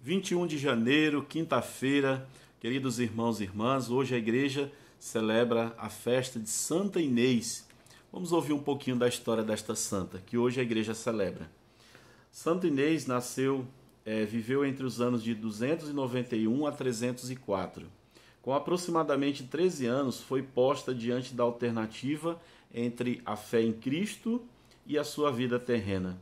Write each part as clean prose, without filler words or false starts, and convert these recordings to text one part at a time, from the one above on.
21 de janeiro, quinta-feira, queridos irmãos e irmãs, hoje a igreja celebra a festa de Santa Inês. Vamos ouvir um pouquinho da história desta santa, que hoje a igreja celebra. Santa Inês viveu entre os anos de 291 a 304. Com aproximadamente 13 anos, foi posta diante da alternativa entre a fé em Cristo e a sua vida terrena.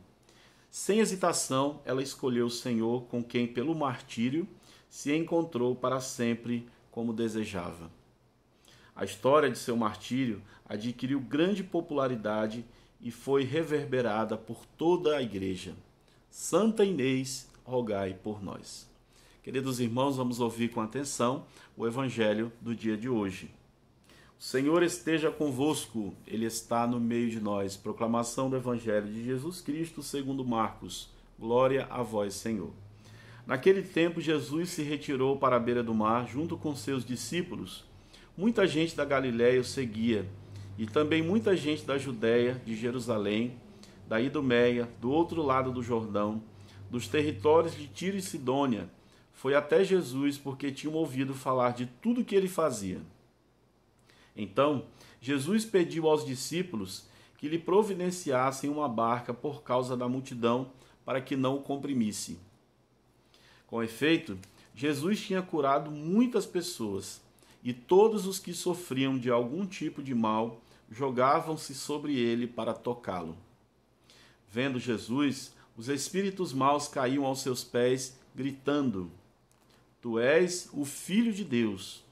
Sem hesitação, ela escolheu o Senhor, com quem, pelo martírio, se encontrou para sempre como desejava. A história de seu martírio adquiriu grande popularidade e foi reverberada por toda a igreja. Santa Inês, rogai por nós. Queridos irmãos, vamos ouvir com atenção o evangelho do dia de hoje. O Senhor esteja convosco, Ele está no meio de nós. Proclamação do Evangelho de Jesus Cristo segundo Marcos. Glória a vós, Senhor. Naquele tempo, Jesus se retirou para a beira do mar, junto com seus discípulos. Muita gente da Galiléia o seguia, e também muita gente da Judéia, de Jerusalém, da Idumeia, do outro lado do Jordão, dos territórios de Tiro e Sidônia. Foi até Jesus, porque tinham ouvido falar de tudo que ele fazia. Então, Jesus pediu aos discípulos que lhe providenciassem uma barca por causa da multidão, para que não o comprimisse. Com efeito, Jesus tinha curado muitas pessoas, e todos os que sofriam de algum tipo de mal jogavam-se sobre ele para tocá-lo. Vendo Jesus, os espíritos maus caíam aos seus pés, gritando: Tu és o Filho de Deus.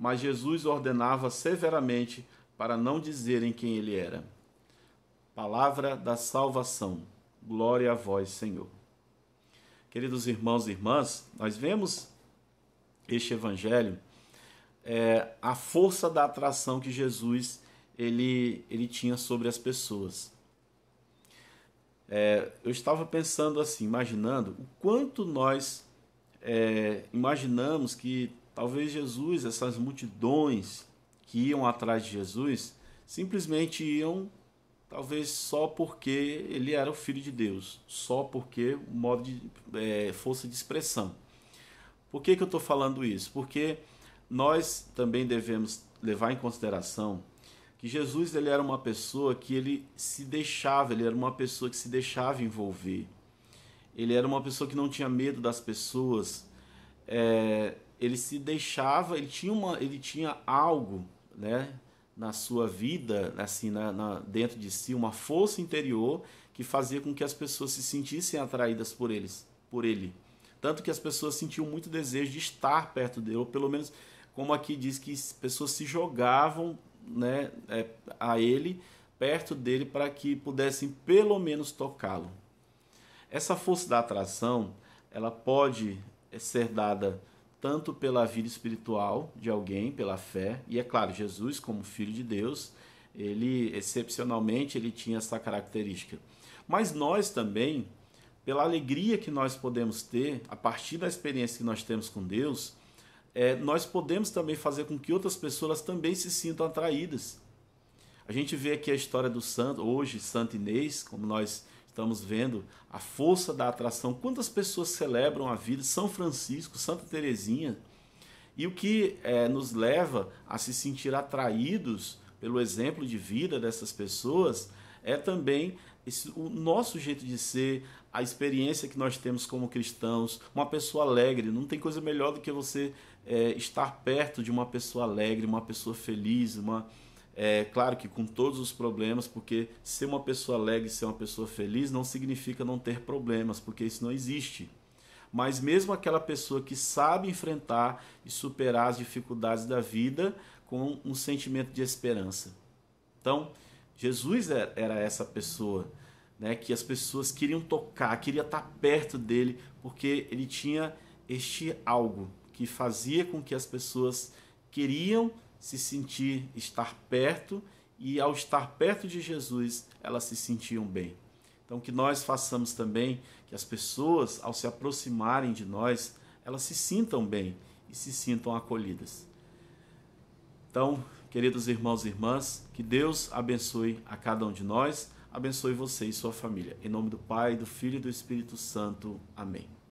Mas Jesus ordenava severamente para não dizerem quem ele era. Palavra da salvação. Glória a vós, Senhor. Queridos irmãos e irmãs, nós vemos este evangelho, a força da atração que Jesus ele tinha sobre as pessoas. Eu estava pensando assim, imaginando o quanto nós imaginamos que talvez Jesus, essas multidões que iam atrás de Jesus, simplesmente iam, talvez só porque ele era o Filho de Deus, só porque o modo de força de expressão. Por que eu estou falando isso? Porque nós também devemos levar em consideração que Jesus ele era uma pessoa que ele era uma pessoa que se deixava envolver. Ele era uma pessoa que não tinha medo das pessoas. Ele se deixava, ele tinha algo, né, na sua vida, assim, dentro de si, uma força interior que fazia com que as pessoas se sentissem atraídas por ele. Tanto que as pessoas sentiam muito desejo de estar perto dele, ou pelo menos, como aqui diz, que as pessoas se jogavam, né, a ele, perto dele, para que pudessem pelo menos tocá-lo. Essa força da atração, ela pode ser dada tanto pela vida espiritual de alguém, pela fé, e é claro, Jesus, como Filho de Deus, ele excepcionalmente ele tinha essa característica. Mas nós também, pela alegria que nós podemos ter, a partir da experiência que nós temos com Deus, nós podemos também fazer com que outras pessoas também se sintam atraídas. A gente vê aqui a história do santo, hoje, Santa Inês, como nós estamos vendo a força da atração. Quantas pessoas celebram a vida? São Francisco, Santa Teresinha. E o que nos leva a se sentir atraídos pelo exemplo de vida dessas pessoas é também o nosso jeito de ser, a experiência que nós temos como cristãos. Uma pessoa alegre, não tem coisa melhor do que você estar perto de uma pessoa alegre, uma pessoa feliz, claro que com todos os problemas, porque ser uma pessoa alegre, ser uma pessoa feliz não significa não ter problemas, porque isso não existe. Mas mesmo aquela pessoa que sabe enfrentar e superar as dificuldades da vida com um sentimento de esperança. Então, Jesus era essa pessoa, né, que as pessoas queriam tocar, queriam estar perto dele, porque ele tinha este algo que fazia com que as pessoas queriam se sentir, estar perto, e ao estar perto de Jesus, elas se sentiam bem. Então que nós façamos também que as pessoas, ao se aproximarem de nós, elas se sintam bem e se sintam acolhidas. Então, queridos irmãos e irmãs, que Deus abençoe a cada um de nós, abençoe você e sua família. Em nome do Pai, do Filho e do Espírito Santo. Amém.